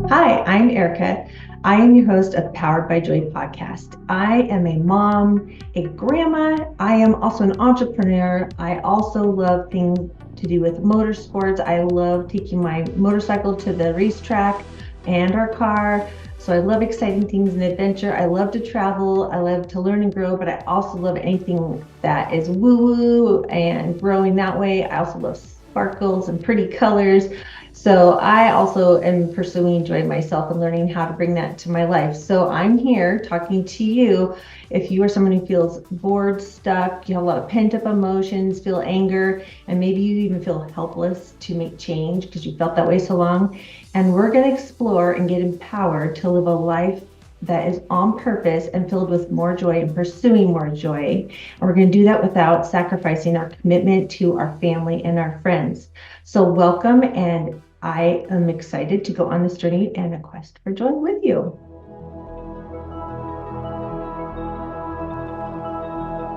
Hi, I'm Erica. I am your host of Powered by Joy podcast. I am a mom, a grandma. I am also an entrepreneur. I also love things to do with motorsports. I love taking my motorcycle to the racetrack and our car. So I love exciting things and adventure. I love to travel. I love to learn and grow, but I also love anything that is woo-woo and growing that way. I also love sparkles and pretty colors. So I also am pursuing joy myself and learning how to bring that to my life. So I'm here talking to you. If you are someone who feels bored, stuck, you have a lot of pent up emotions, feel anger, and maybe you even feel helpless to make change because you felt that way so long. And we're going to explore and get empowered to live a life that is on purpose and filled with more joy and pursuing more joy. And we're going to do that without sacrificing our commitment to our family and our friends. So welcome, and I am excited to go on this journey and a quest for joy with you.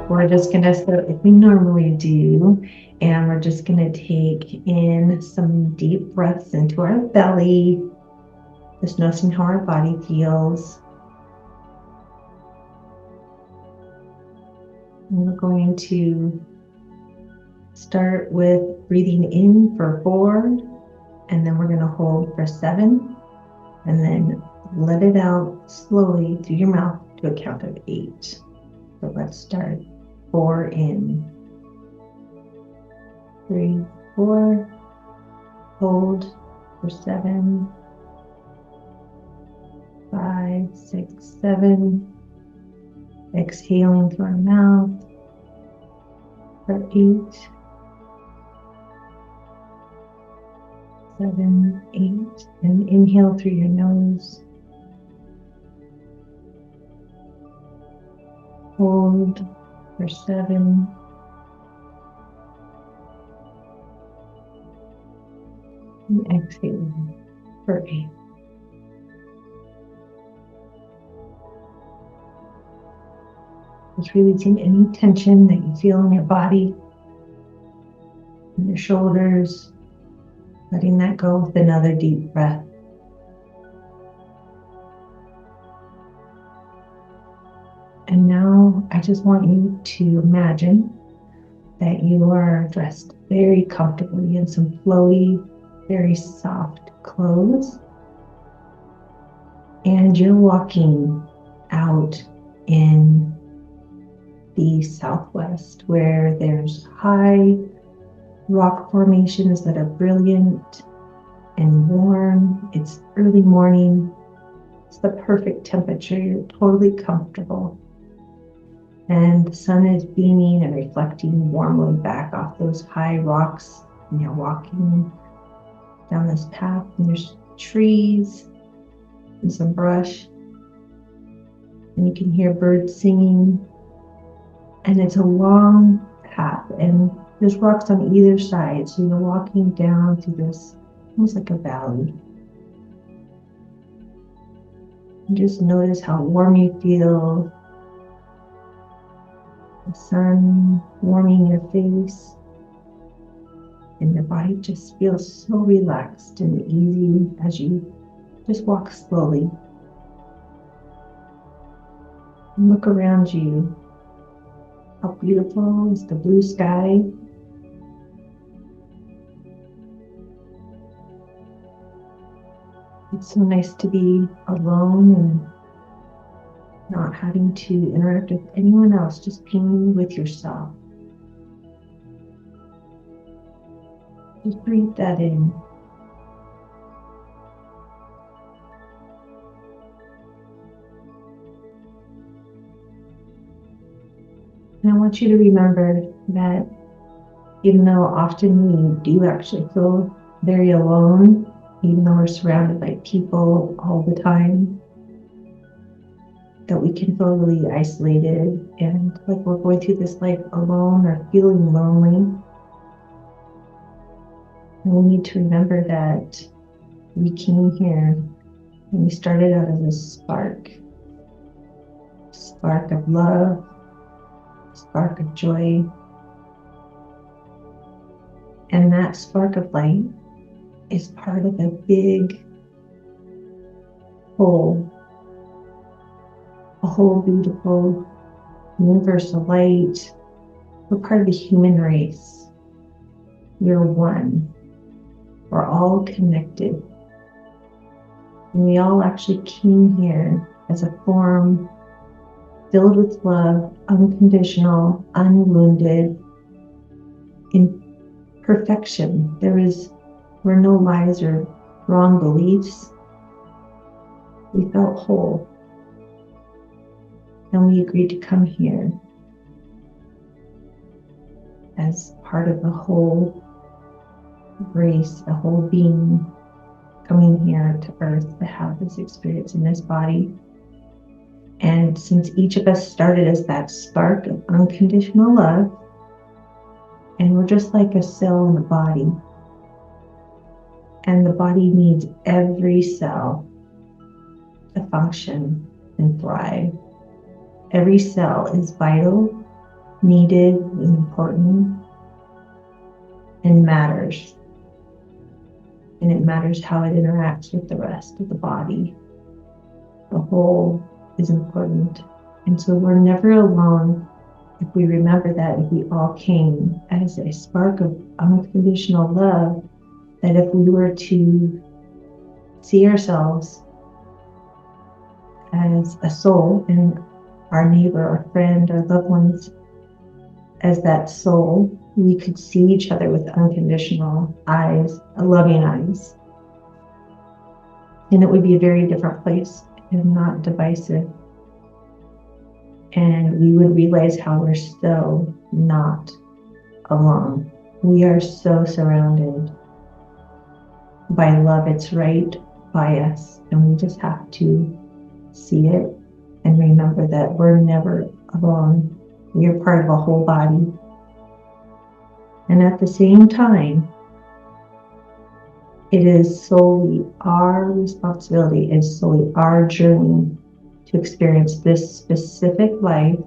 We're just going to start like we normally do, and we're just going to take in some deep breaths into our belly, just noticing how our body feels. And we're going to start with breathing in for 4, and then we're going to hold for 7, and then let it out slowly through your mouth to a count of 8. So let's start. 4 in, 3, 4, hold for 7, 5, 6, 7, exhaling through our mouth for 8, 7, 8, and inhale through your nose, hold for 7, and exhale for 8. Just releasing any tension that you feel in your body, in your shoulders, letting that go with another deep breath. And now I just want you to imagine that you are dressed very comfortably in some flowy, very soft clothes. And you're walking out in the Southwest where there's high rock formations that are brilliant and warm. It's early morning. It's the perfect temperature. You're totally comfortable. And the sun is beaming and reflecting warmly back off those high rocks. And you're walking down this path, and there's trees and some brush. And you can hear birds singing. And it's a long path, and there's rocks on either side. So you're walking down through this, almost like a valley. And just notice how warm you feel. The sun warming your face, and your body just feels so relaxed and easy as you just walk slowly. And look around you. How beautiful is the blue sky? It's so nice to be alone and not having to interact with anyone else, just being with yourself. Just breathe that in. And I want you to remember that even though often we do actually feel very alone, even though we're surrounded by people all the time, that we can feel really isolated and like we're going through this life alone or feeling lonely. And we need to remember that we came here and we started out as a spark of love, spark of joy. And that spark of light is part of a big whole, a whole beautiful universal light. We're part of the human race. We're one. We're all connected. And we all actually came here as a form filled with love, unconditional, unwounded, in perfection. There were no lies or wrong beliefs. We felt whole. And we agreed to come here as part of a whole race, a whole being coming here to Earth to have this experience in this body. And since each of us started as that spark of unconditional love, and we're just like a cell in a body, and the body needs every cell to function and thrive. Every cell is vital, needed, and important, and matters. And it matters how it interacts with the rest of the body. The whole is important. And so we're never alone if we remember that, if we all came as a spark of unconditional love, that if we were to see ourselves as a soul and our neighbor, our friend, our loved ones as that soul, we could see each other with unconditional eyes, loving eyes. And it would be a very different place and not divisive. And we would realize how we're still not alone. We are so surrounded by love. It's right by us. And we just have to see it and remember that we're never alone. We are part of a whole body. And at the same time, it is solely our responsibility, it's solely our journey to experience this specific life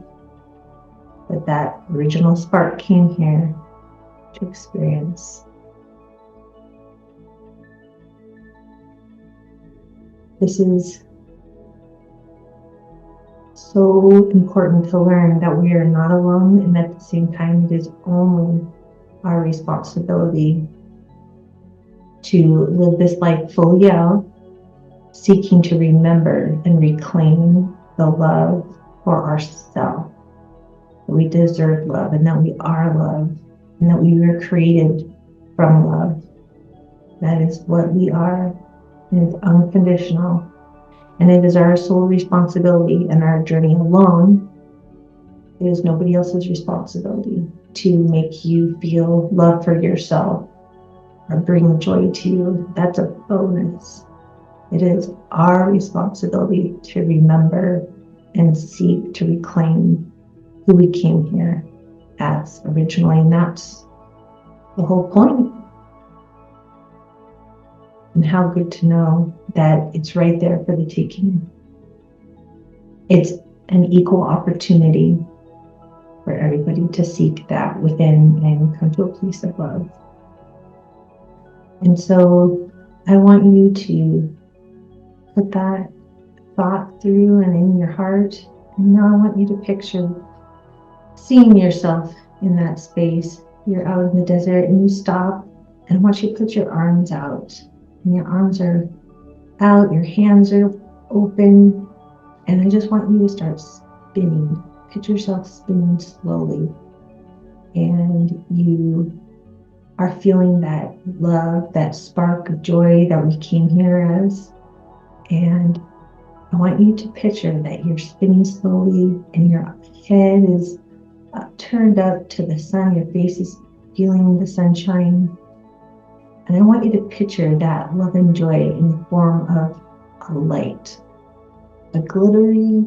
that original spark came here to experience. This is so important to learn that we are not alone, and at the same time, it is only our responsibility to live this life fully out, seeking to remember and reclaim the love for ourselves. We deserve love, and that we are love, and that we were created from love. That is what we are. It is unconditional. And it is our sole responsibility, and our journey alone. It is nobody else's responsibility to make you feel love for yourself or bring joy to you. That's a bonus. It is our responsibility to remember and seek to reclaim who we came here as originally. And that's the whole point. And how good to know that it's right there for the taking. It's an equal opportunity for everybody to seek that within and come to a place of love. And so I want you to put that thought through and in your heart. And now I want you to picture seeing yourself in that space. You're out in the desert and you stop, and I want you to put your arms out. And your arms are out, your hands are open, and I just want you to start spinning. Picture yourself spinning slowly, and you are feeling that love, that spark of joy that we came here as. And I want you to picture that you're spinning slowly and your head is turned up to the sun, your face is feeling the sunshine. And I want you to picture that love and joy in the form of a light, a glittery,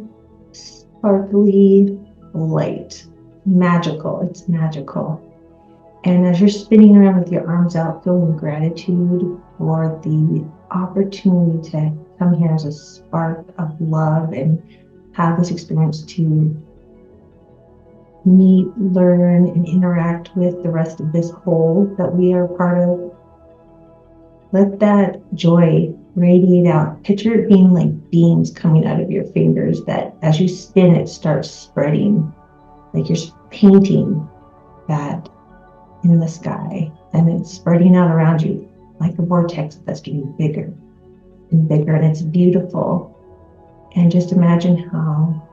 sparkly light. Magical, it's magical. And as you're spinning around with your arms out, feeling gratitude for the opportunity to come here as a spark of love and have this experience to meet, learn, and interact with the rest of this whole that we are part of. Let that joy radiate out. Picture it being like beams coming out of your fingers that as you spin, it starts spreading, like you're painting that in the sky, and it's spreading out around you like a vortex that's getting bigger and bigger, and it's beautiful. And just imagine how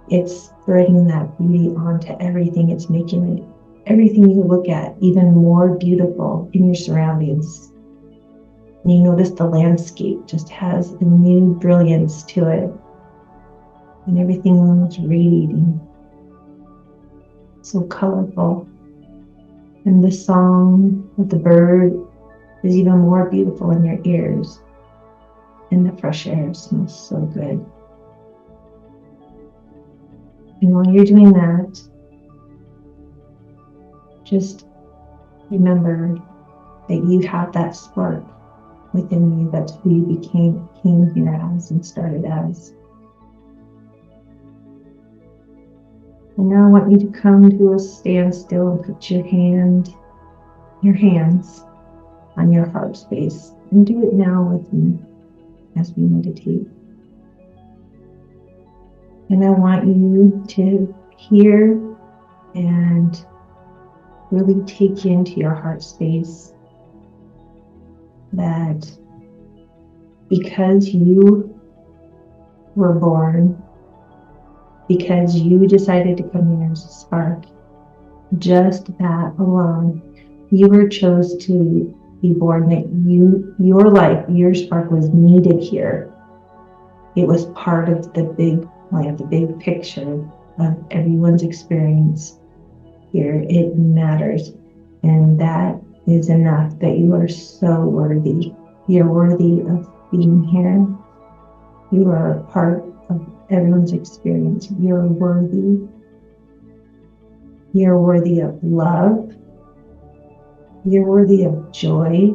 it's spreading that beauty onto everything. It's making it, everything you look at, even more beautiful in your surroundings. And you notice the landscape just has a new brilliance to it, and everything is radiating, so colorful. And the song of the bird is even more beautiful in your ears, and the fresh air smells so good. And while you're doing that, just remember that you have that spark within you. That's who you came here as and started as. And now I want you to come to a standstill and put your hands on your heart space, and do it now with me as we meditate. And I want you to hear and really take into your heart space that because you were born, because you decided to come here as a spark, just that alone, you were chose to be born, that your life, your spark was needed here. It was part of the big plan, the big picture of everyone's experience here. It matters. And that is enough, that you are so worthy. You're worthy of being here. You are a part of everyone's experience. You're worthy. You're worthy of love. You're worthy of joy.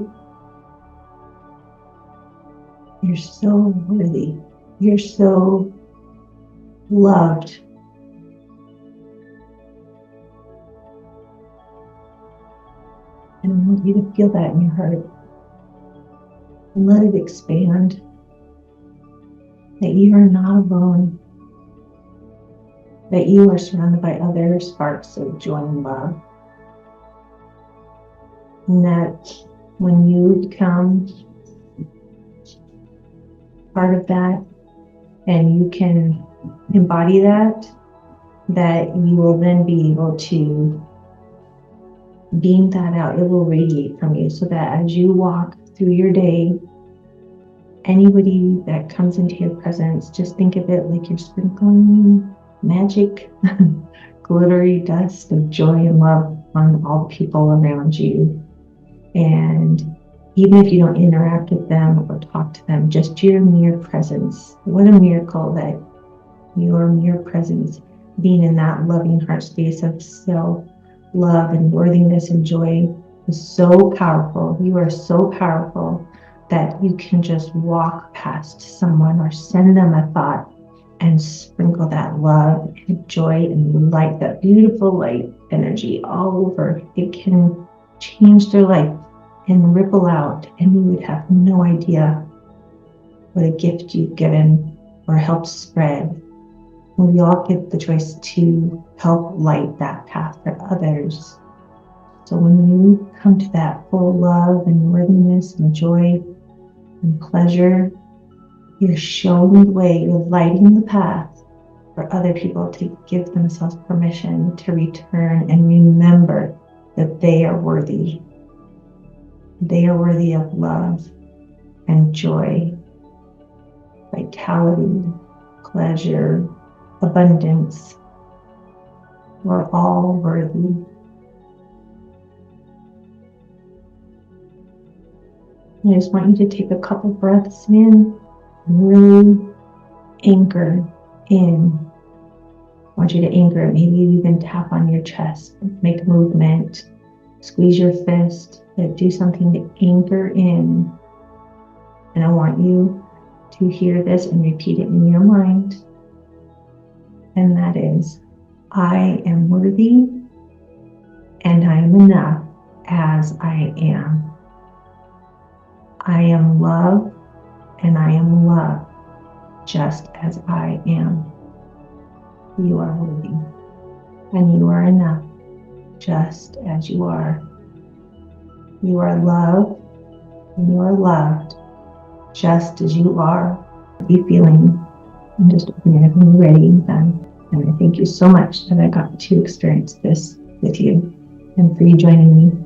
You're so worthy. You're so loved. And I want you to feel that in your heart. And let it expand. That you are not alone. That you are surrounded by other sparks of joy and love. And that when you become part of that and you can embody that, that you will then be able to beam that out. It will radiate from you, so that as you walk through your day, anybody that comes into your presence, just think of it like you're sprinkling magic, glittery dust of joy and love on all the people around you. And even if you don't interact with them or talk to them, just your mere presence. What a miracle that your mere presence, being in that loving heart space of self-love and worthiness and joy, is so powerful. You are so powerful that you can just walk past someone or send them a thought and sprinkle that love and joy and light, that beautiful light energy all over. It can change their life and ripple out, and you would have no idea what a gift you've given or helped spread. And we all get the choice to help light that path for others. So when you come to that full love and worthiness and joy and pleasure, you're showing the way, you're lighting the path for other people to give themselves permission to return and remember that they are worthy. They are worthy of love and joy, vitality, pleasure, abundance. We're all worthy. I just want you to take a couple breaths in and really anchor in. I want you to anchor, maybe even tap on your chest, make a movement, squeeze your fist, do something to anchor in. And I want you to hear this and repeat it in your mind. And that is, I am worthy and I am enough as I am. I am love and I am loved just as I am. You are worthy and you are enough just as you are. You are loved and you are loved just as you are. Be feeling and just open it when you're ready and done. And I thank you so much that I got to experience this with you and for you joining me.